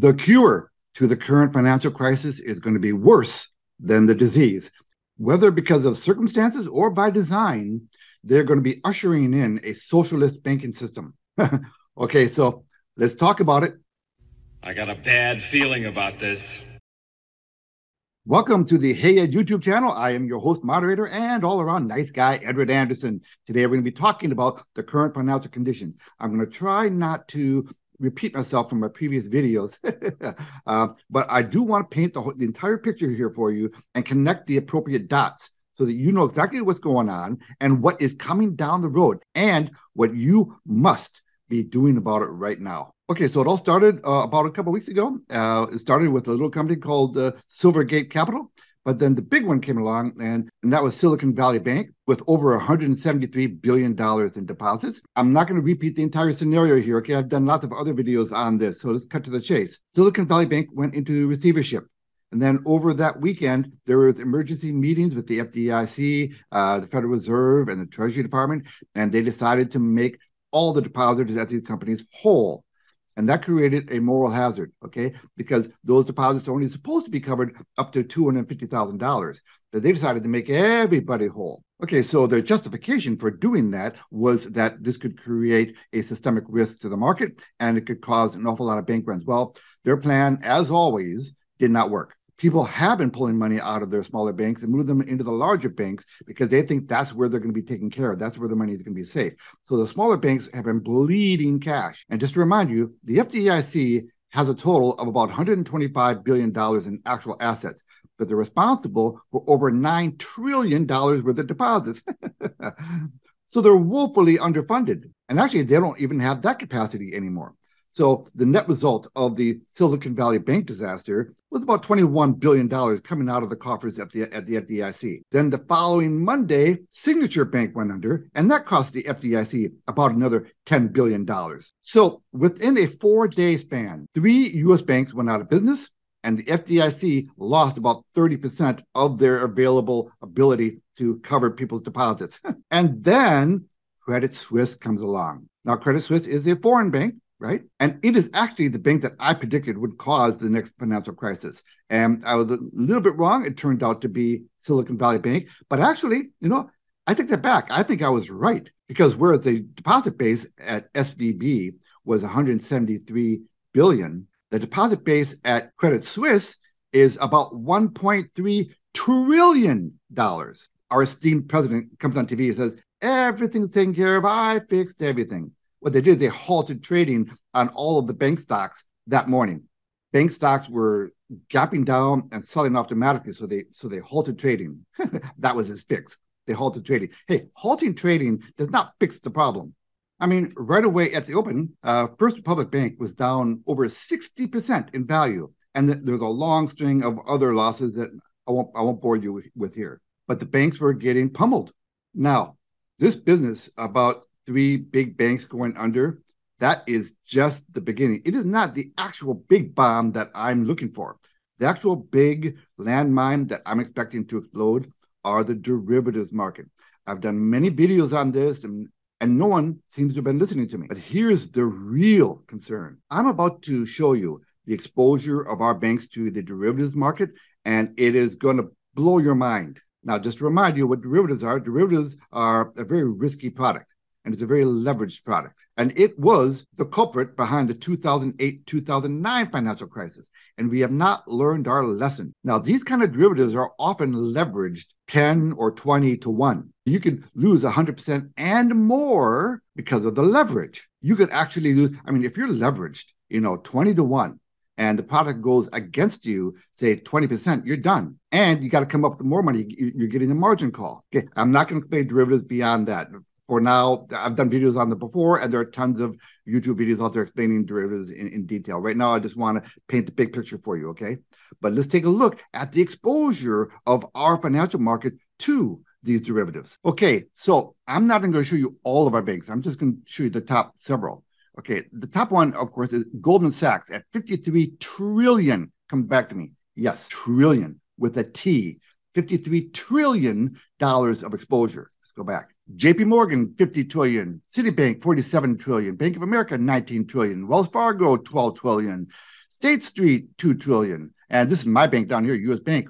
The cure to the current financial crisis is going to be worse than the disease. Whether because of circumstances or by design, they're going to be ushering in a socialist banking system. Okay, so let's talk about it. I got a bad feeling about this. Welcome to the Hey Ed YouTube channel. I am your host, moderator, and all-around nice guy, Edward Anderson. Today, we're going to be talking about the current financial condition. I'm going to try not to repeat myself from my previous videos, but I do want to paint the entire picture here for you and connect the appropriate dots so that you know exactly what's going on and what is coming down the road and what you must be doing about it right now. Okay, so it all started about a couple of weeks ago. It started with a little company called Silvergate Capital, but then the big one came along, and that was Silicon Valley Bank with over $173 billion in deposits. I'm not going to repeat the entire scenario here, okay? I've done lots of other videos on this, so let's cut to the chase. Silicon Valley Bank went into receivership. And then over that weekend, there were emergency meetings with the FDIC, the Federal Reserve, and the Treasury Department, and they decided to make all the depositors at these companies whole. And that created a moral hazard, okay? Because those deposits are only supposed to be covered up to $250,000. But they decided to make everybody whole. Okay, so their justification for doing that was that this could create a systemic risk to the market and it could cause an awful lot of bank runs. Well, their plan, as always, did not work. People have been pulling money out of their smaller banks and move them into the larger banks because they think that's where they're going to be taken care of. That's where the money is going to be safe. So the smaller banks have been bleeding cash. And just to remind you, the FDIC has a total of about $125 billion in actual assets, but they're responsible for over $9 trillion worth of deposits. So they're woefully underfunded. And actually, they don't even have that capacity anymore. So the net result of the Silicon Valley Bank disaster was about $21 billion coming out of the coffers at the FDIC. Then the following Monday, Signature Bank went under, and that cost the FDIC about another $10 billion. So within a 4-day span, 3 U.S. banks went out of business, and the FDIC lost about 30% of their available ability to cover people's deposits. And then Credit Suisse comes along. Now, Credit Suisse is a foreign bank, right? And it is actually the bank that I predicted would cause the next financial crisis. And I was a little bit wrong. It turned out to be Silicon Valley Bank. But actually, I take that back. I think I was right because whereas the deposit base at SVB was $173 billion, the deposit base at Credit Suisse is about $1.3 trillion. Our esteemed president comes on TV and says, everything's taken care of. I fixed everything. What they did, they halted trading on all of the bank stocks that morning. Bank stocks were gapping down and selling off dramatically, so they halted trading. That was his fix. They halted trading. Hey, halting trading does not fix the problem. I mean, right away at the open, First Republic Bank was down over 60% in value, and there's a long string of other losses that I won't bore you with here. But the banks were getting pummeled. Now, this business about 3 big banks going under, that is just the beginning. It is not the actual big bomb that I'm looking for. The actual big landmine that I'm expecting to explode are the derivatives market. I've done many videos on this, and no one seems to have been listening to me. But here's the real concern. I'm about to show you the exposure of our banks to the derivatives market, and it is going to blow your mind. Now, just to remind you what derivatives are a very risky product. And it's a very leveraged product. And it was the culprit behind the 2008-2009 financial crisis. And we have not learned our lesson. Now, these kind of derivatives are often leveraged 10 or 20 to 1. You could lose 100% and more because of the leverage. You could actually lose, if you're leveraged, 20 to 1, and the product goes against you, say 20%, you're done. And you got to come up with more money. You're getting a margin call. Okay, I'm not going to explain derivatives beyond that. For now, I've done videos on them before, and there are tons of YouTube videos out there explaining derivatives in detail. Right now, I just want to paint the big picture for you, okay? But let's take a look at the exposure of our financial market to these derivatives. Okay, so I'm not going to show you all of our banks. I'm just going to show you the top several. Okay, the top one, of course, is Goldman Sachs at $53 trillion. Come back to me. Yes, trillion with a T. $53 trillion of exposure. Let's go back. JP Morgan, 50 trillion. Citibank, 47 trillion. Bank of America, 19 trillion. Wells Fargo, 12 trillion. State Street, 2 trillion. And this is my bank down here, US Bank,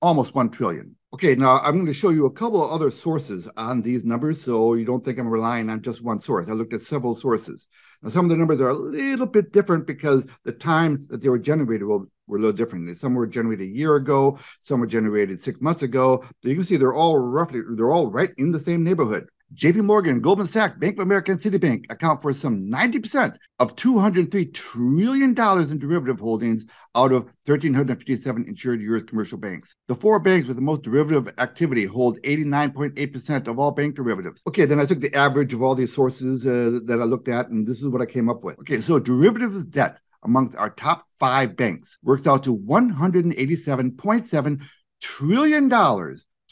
almost 1 trillion. Okay, now I'm going to show you a couple of other sources on these numbers so you don't think I'm relying on just one source. I looked at several sources. Now, some of the numbers are a little bit different because the time that they were generated were a little different. Some were generated a year ago, some were generated 6 months ago. So you can see they're all right in the same neighborhood. JP Morgan, Goldman Sachs, Bank of America, and Citibank account for some 90% of $203 trillion in derivative holdings out of 1,357 insured U.S. commercial banks. The 4 banks with the most derivative activity hold 89.8% of all bank derivatives. Okay, then I took the average of all these sources that I looked at, and this is what I came up with. Okay, so derivatives debt amongst our top 5 banks works out to $187.7 trillion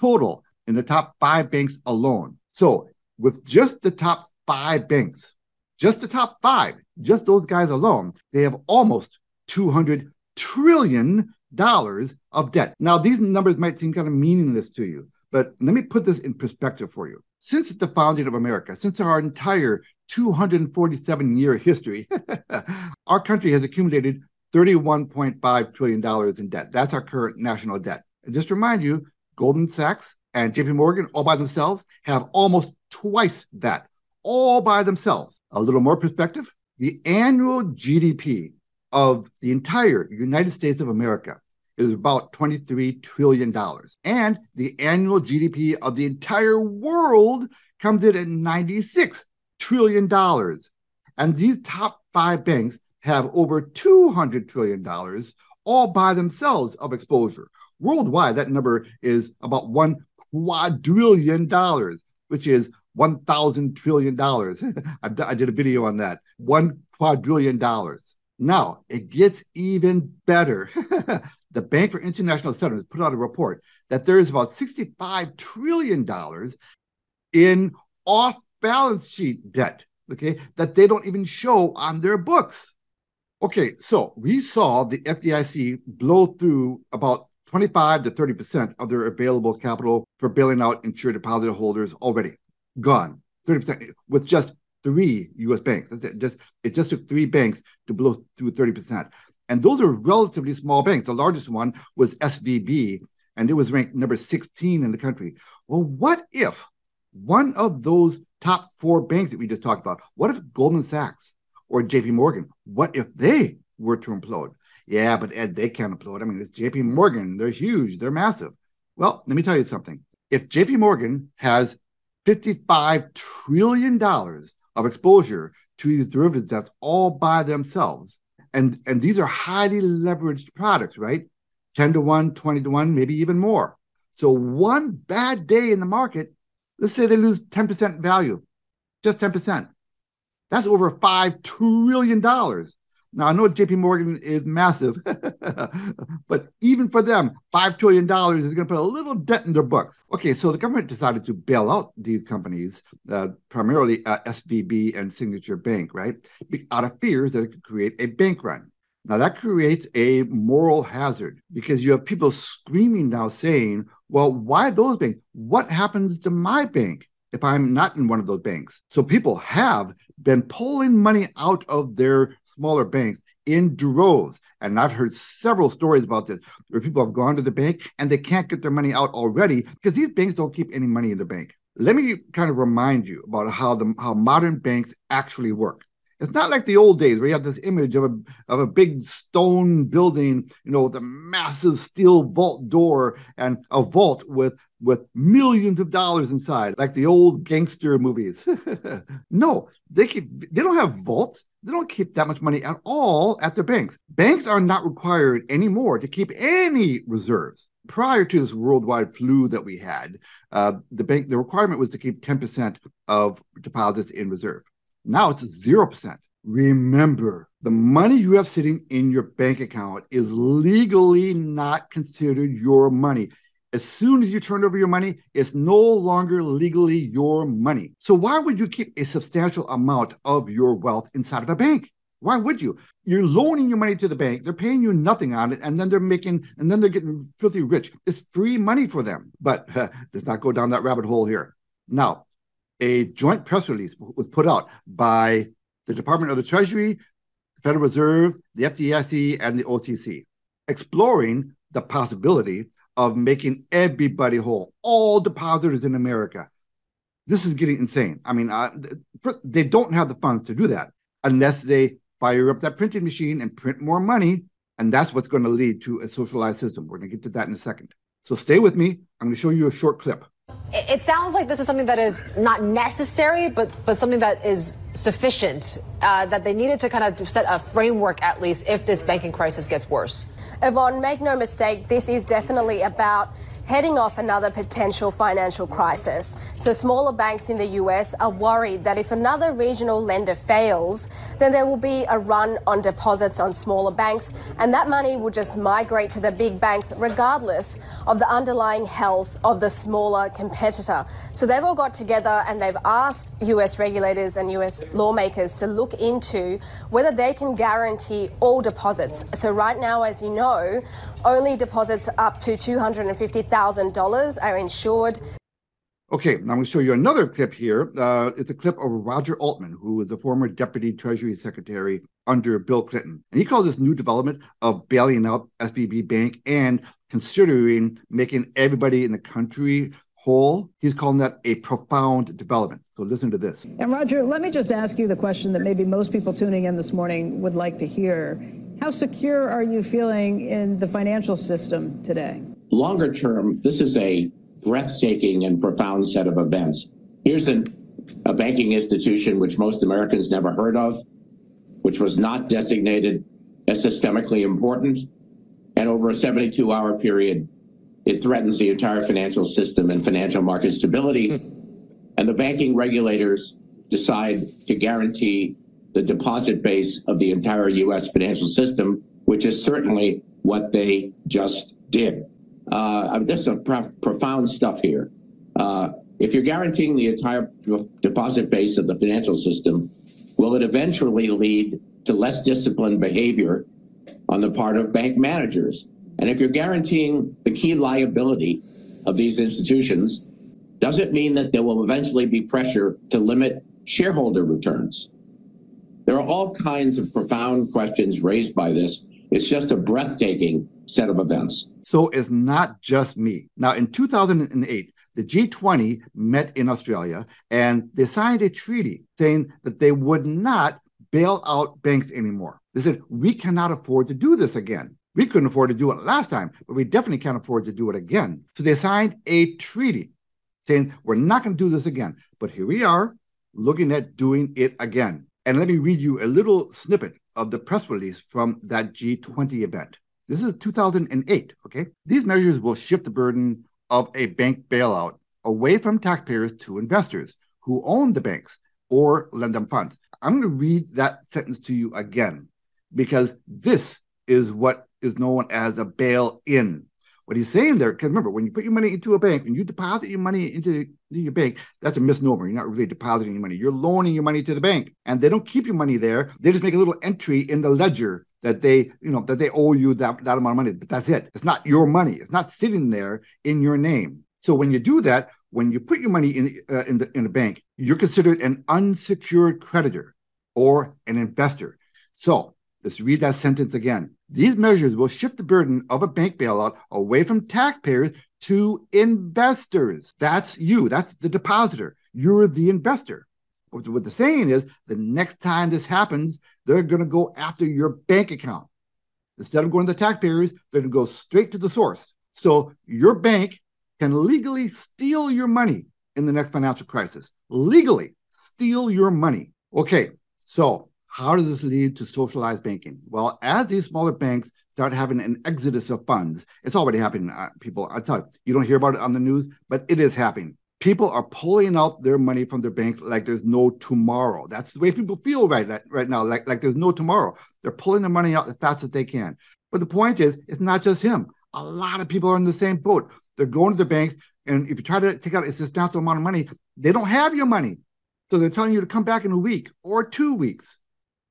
total in the top 5 banks alone. So with just the top 5 banks, just the top 5, just those guys alone, they have almost $200 trillion of debt. Now, these numbers might seem kind of meaningless to you, but let me put this in perspective for you. Since the founding of America, since our entire 247-year history, our country has accumulated $31.5 trillion in debt. That's our current national debt. And just to remind you, Goldman Sachs and JP Morgan, all by themselves, have almost twice that, all by themselves. A little more perspective, the annual GDP of the entire United States of America is about $23 trillion. And the annual GDP of the entire world comes in at $96 trillion. And these top 5 banks have over $200 trillion all by themselves of exposure. Worldwide, that number is about $1 quadrillion, which is $1,000 trillion. I did a video on that. $1 quadrillion. Now, it gets even better. The Bank for International Settlements put out a report that there is about $65 trillion in off-balance sheet debt, okay, that they don't even show on their books. Okay, so we saw the FDIC blow through about 25 to 30% of their available capital for bailing out insured deposit holders already. Gone. 30% with just 3 U.S. banks. It just took 3 banks to blow through 30%. And those are relatively small banks. The largest one was SVB, and it was ranked number 16 in the country. Well, what if one of those top 4 banks that we just talked about, what if Goldman Sachs or JP Morgan, what if they were to implode? Yeah, but Ed, they can't implode. I mean, it's JP Morgan. They're huge. They're massive. Well, let me tell you something. If JP Morgan has $55 trillion of exposure to these derivative debts all by themselves, and these are highly leveraged products, right? 10 to 1, 20 to 1, maybe even more. So one bad day in the market, let's say they lose 10% value, just 10%. That's over $5 trillion. Now, I know JP Morgan is massive, but even for them, $5 trillion is going to put a little dent in their books. Okay, so the government decided to bail out these companies, primarily SVB and Signature Bank, right? Out of fears that it could create a bank run. Now, that creates a moral hazard because you have people screaming now saying, well, why those banks? What happens to my bank if I'm not in one of those banks? So people have been pulling money out of their smaller banks in droves. And I've heard several stories about this where people have gone to the bank and they can't get their money out already because these banks don't keep any money in the bank. Let me kind of remind you about how modern banks actually work. It's not like the old days where you have this image of a big stone building, with a massive steel vault door and a vault with millions of dollars inside, like the old gangster movies. No, they don't have vaults. They don't keep that much money at all at their banks. Banks are not required anymore to keep any reserves. Prior to this worldwide flu that we had, the requirement was to keep 10% of deposits in reserve. Now it's 0%. Remember, the money you have sitting in your bank account is legally not considered your money. As soon as you turn over your money, it's no longer legally your money. So why would you keep a substantial amount of your wealth inside of a bank? Why would you? You're loaning your money to the bank. They're paying you nothing on it, and then they're getting filthy rich. It's free money for them. But let's not go down that rabbit hole here. Now, a joint press release was put out by the Department of the Treasury, Federal Reserve, the FDIC, and the OCC, exploring the possibility of making everybody whole, all depositors in America. This is getting insane. I mean, they don't have the funds to do that unless they fire up that printing machine and print more money, and that's what's going to lead to a socialized system. We're going to get to that in a second. So stay with me. I'm going to show you a short clip. It sounds like this is something that is not necessary, but something that is sufficient, that they needed to kind of set a framework, at least, if this banking crisis gets worse. Yvonne, make no mistake, this is definitely about heading off another potential financial crisis. So smaller banks in the US are worried that if another regional lender fails, then there will be a run on deposits on smaller banks, and that money will just migrate to the big banks regardless of the underlying health of the smaller competitor. So they've all got together and they've asked US regulators and US lawmakers to look into whether they can guarantee all deposits. So right now, as you know, only deposits up to $250,000 are insured. Okay, now I'm going to show you another clip here. It's a clip of Roger Altman, who was the former Deputy Treasury Secretary under Bill Clinton. And he calls this new development of bailing out SVB Bank and considering making everybody in the country whole. He's calling that a profound development. So listen to this. And Roger, let me just ask you the question that maybe most people tuning in this morning would like to hear. How secure are you feeling in the financial system today? Longer term, this is a breathtaking and profound set of events. Here's a banking institution which most Americans never heard of, which was not designated as systemically important, and over a 72-hour period, it threatens the entire financial system and financial market stability. And the banking regulators decide to guarantee the deposit base of the entire U.S. financial system, which is certainly what they just did. This is profound stuff here. If you're guaranteeing the entire deposit base of the financial system, will it eventually lead to less disciplined behavior on the part of bank managers? And if you're guaranteeing the key liability of these institutions, does it mean that there will eventually be pressure to limit shareholder returns? There are all kinds of profound questions raised by this. It's just a breathtaking set of events. So it's not just me. Now, in 2008, the G20 met in Australia, and they signed a treaty saying that they would not bail out banks anymore. They said, we cannot afford to do this again. We couldn't afford to do it last time, but we definitely can't afford to do it again. So they signed a treaty saying, we're not going to do this again. But here we are looking at doing it again. And let me read you a little snippet of the press release from that G20 event. This is 2008, okay? These measures will shift the burden of a bank bailout away from taxpayers to investors who own the banks or lend them funds. I'm going to read that sentence to you again, because this is what is known as a bail-in. What he's saying there, because remember, when you put your money into a bank, when you deposit your money into your bank, that's a misnomer. You're not really depositing your money. You're loaning your money to the bank, and they don't keep your money there. They just make a little entry in the ledger that they owe you that amount of money. But that's it. It's not your money. It's not sitting there in your name. So when you do that, when you put your money in a bank, you're considered an unsecured creditor or an investor. So let's read that sentence again. These measures will shift the burden of a bank bailout away from taxpayers to investors. That's you. That's the depositor. You're the investor. What they're saying is the next time this happens, they're going to go after your bank account. Instead of going to the taxpayers, they're going to go straight to the source. So your bank can legally steal your money in the next financial crisis. Legally steal your money. Okay, so how does this lead to socialized banking? Well, as these smaller banks start having an exodus of funds, it's already happening, people. I tell you, you don't hear about it on the news, but it is happening. People are pulling out their money from their banks like there's no tomorrow. That's the way people feel right now, like there's no tomorrow. They're pulling their money out as fast as they can. But the point is, it's not just him. A lot of people are in the same boat. They're going to the banks, and if you try to take out a substantial amount of money, they don't have your money. So they're telling you to come back in a week or 2 weeks.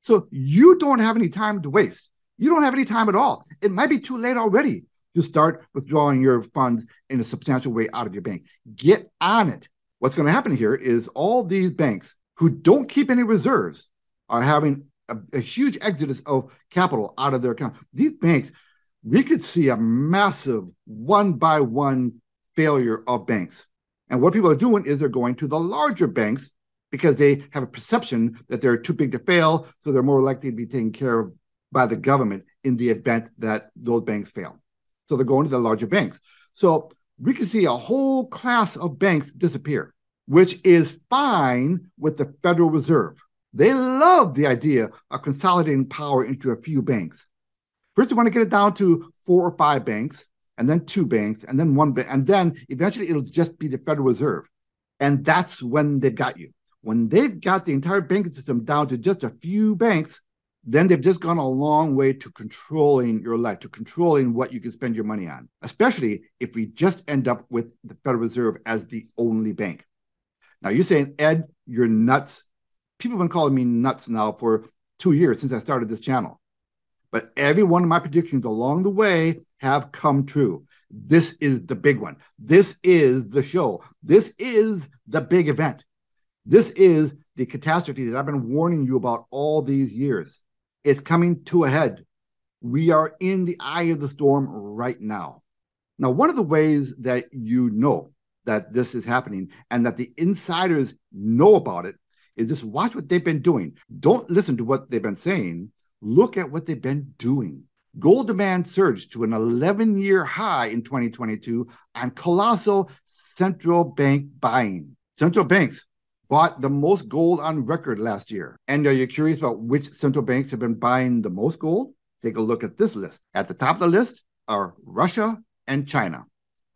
So you don't have any time to waste. You don't have any time at all. It might be too late already to start withdrawing your funds in a substantial way out of your bank. Get on it. What's going to happen here is all these banks who don't keep any reserves are having a huge exodus of capital out of their account. These banks, we could see a massive one-by-one failure of banks. And what people are doing is they're going to the larger banks because they have a perception that they're too big to fail, so they're more likely to be taken care of by the government in the event that those banks fail. So they're going to the larger banks. So we can see a whole class of banks disappear, which is fine with the Federal Reserve. They love the idea of consolidating power into a few banks. First, they want to get it down to 4 or 5 banks, and then 2 banks, and then 1 bank, and then eventually it'll just be the Federal Reserve. And that's when they've got you. When they've got the entire banking system down to just a few banks, then they've just gone a long way to controlling your life, to controlling what you can spend your money on, especially if we just end up with the Federal Reserve as the only bank. Now, you're saying, Ed, you're nuts. People have been calling me nuts now for 2 years since I started this channel. But every one of my predictions along the way have come true. This is the big one. This is the show. This is the big event. This is the catastrophe that I've been warning you about all these years. It's coming to a head. We are in the eye of the storm right now. Now, one of the ways that you know that this is happening and that the insiders know about it is just watch what they've been doing. Don't listen to what they've been saying. Look at what they've been doing. Gold demand surged to an 11-year high in 2022 on colossal central bank buying. Central banks bought the most gold on record last year. And are you curious about which central banks have been buying the most gold? Take a look at this list. At the top of the list are Russia and China,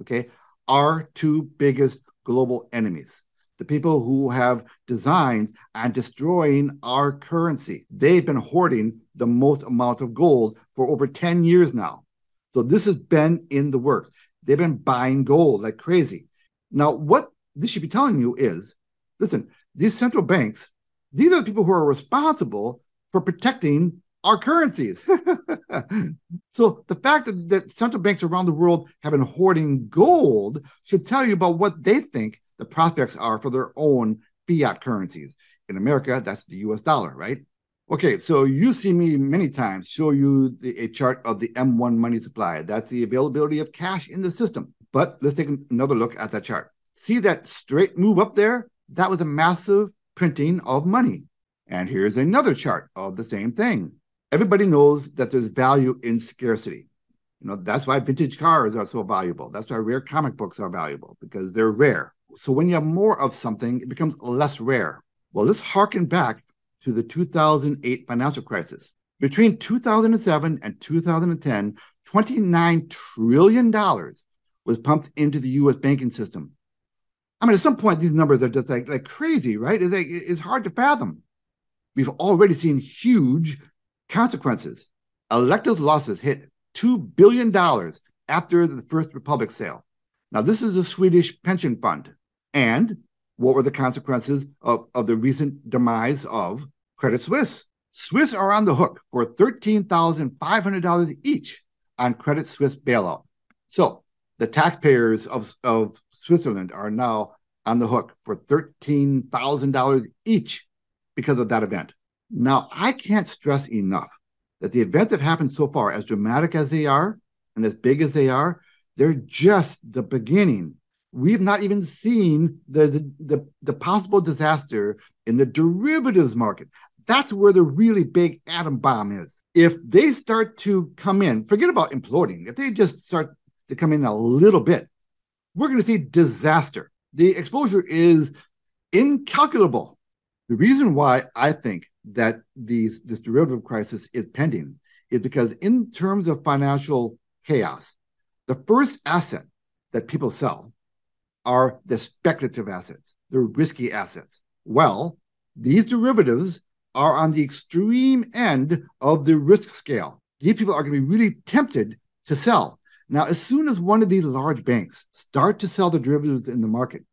okay? Our 2 biggest global enemies. The people who have designs on destroying our currency. They've been hoarding the most amount of gold for over 10 years now. So this has been in the works. They've been buying gold like crazy. Now, what this should be telling you is, listen, these central banks, these are the people who are responsible for protecting our currencies. So the fact that central banks around the world have been hoarding gold should tell you about what they think the prospects are for their own fiat currencies. In America, that's the US dollar, right? Okay, so you see me many times show you a chart of the M1 money supply. That's the availability of cash in the system. But let's take another look at that chart. See that straight move up there? That was a massive printing of money. And here's another chart of the same thing. Everybody knows that there's value in scarcity. You know, that's why vintage cars are so valuable. That's why rare comic books are valuable, because they're rare. So when you have more of something, it becomes less rare. Well, let's harken back to the 2008 financial crisis. Between 2007 and 2010, $29 trillion was pumped into the U.S. banking system. I mean, at some point, these numbers are just like crazy, right? It's hard to fathom. We've already seen huge consequences. Elective losses hit $2 billion after the First Republic sale. Now, this is a Swedish pension fund. And what were the consequences of the recent demise of Credit Suisse? Swiss are on the hook for $13,500 each on Credit Suisse bailout. So the taxpayers of Switzerland are now on the hook for $13,000 each because of that event. Now, I can't stress enough that the events that happened so far, as dramatic as they are and as big as they are, they're just the beginning. We've not even seen the possible disaster in the derivatives market. That's where the really big atom bomb is. If they start to come in, forget about imploding. If they just start to come in a little bit, we're going to see disaster. The exposure is incalculable. The reason why I think that this derivative crisis is pending is because in terms of financial chaos, the first asset that people sell are the speculative assets, the risky assets. Well, these derivatives are on the extreme end of the risk scale. These people are going to be really tempted to sell. Now, as soon as one of these large banks start to sell the derivatives in the market,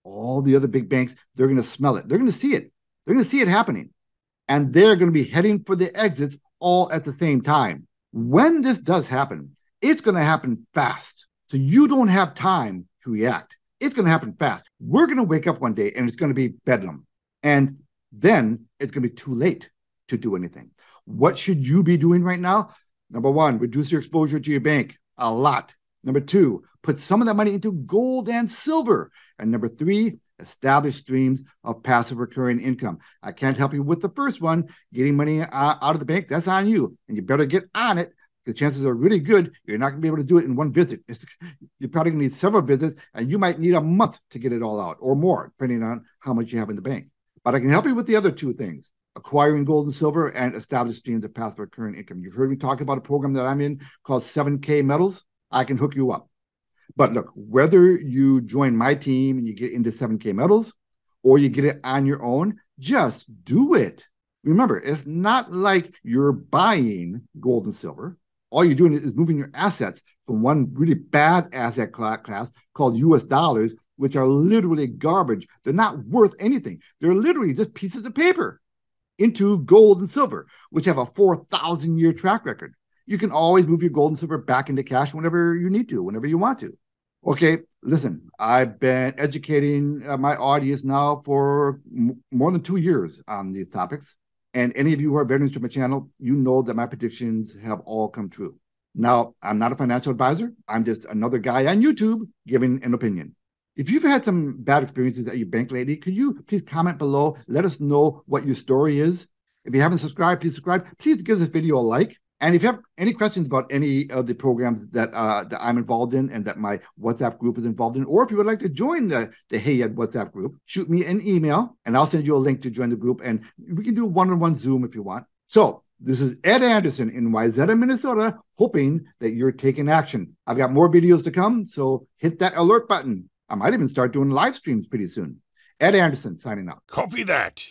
all the other big banks, they're going to smell it. They're going to see it. They're going to see it happening. And they're going to be heading for the exits all at the same time. When this does happen, it's going to happen fast. So you don't have time to react. It's going to happen fast. We're going to wake up one day and it's going to be bedlam. And then it's going to be too late. to do anything. What should you be doing right now? Number one, reduce your exposure to your bank a lot. Number two, put some of that money into gold and silver. And number three, establish streams of passive recurring income. I can't help you with the first one, getting money out of the bank. That's on you. And you better get on it. The chances are really good you're not going to be able to do it in one visit. You're probably going to need several visits, and you might need a month to get it all out or more, depending on how much you have in the bank. But I can help you with the other two things, acquiring gold and silver and establish streams of passive recurring income. You've heard me talk about a program that I'm in called 7K Metals. I can hook you up. But look, whether you join my team and you get into 7K Metals or you get it on your own, just do it. Remember, it's not like you're buying gold and silver. All you're doing is moving your assets from one really bad asset class called US dollars, which are literally garbage. They're not worth anything. They're literally just pieces of paper, into gold and silver, which have a 4,000-year track record. You can always move your gold and silver back into cash whenever you need to, whenever you want to. Okay, listen, I've been educating my audience now for more than 2 years on these topics. And any of you who are veterans to my channel, you know that my predictions have all come true. Now, I'm not a financial advisor. I'm just another guy on YouTube giving an opinion. If you've had some bad experiences at your bank lately, could you please comment below? Let us know what your story is. If you haven't subscribed, please subscribe. Please give this video a like. And if you have any questions about any of the programs that I'm involved in and that my WhatsApp group is involved in, or if you would like to join the Hey Ed WhatsApp group, shoot me an email and I'll send you a link to join the group. And we can do one-on-one Zoom if you want. So this is Ed Anderson in Wayzata, Minnesota, hoping that you're taking action. I've got more videos to come, so hit that alert button. I might even start doing live streams pretty soon. Ed Anderson signing out. Copy that.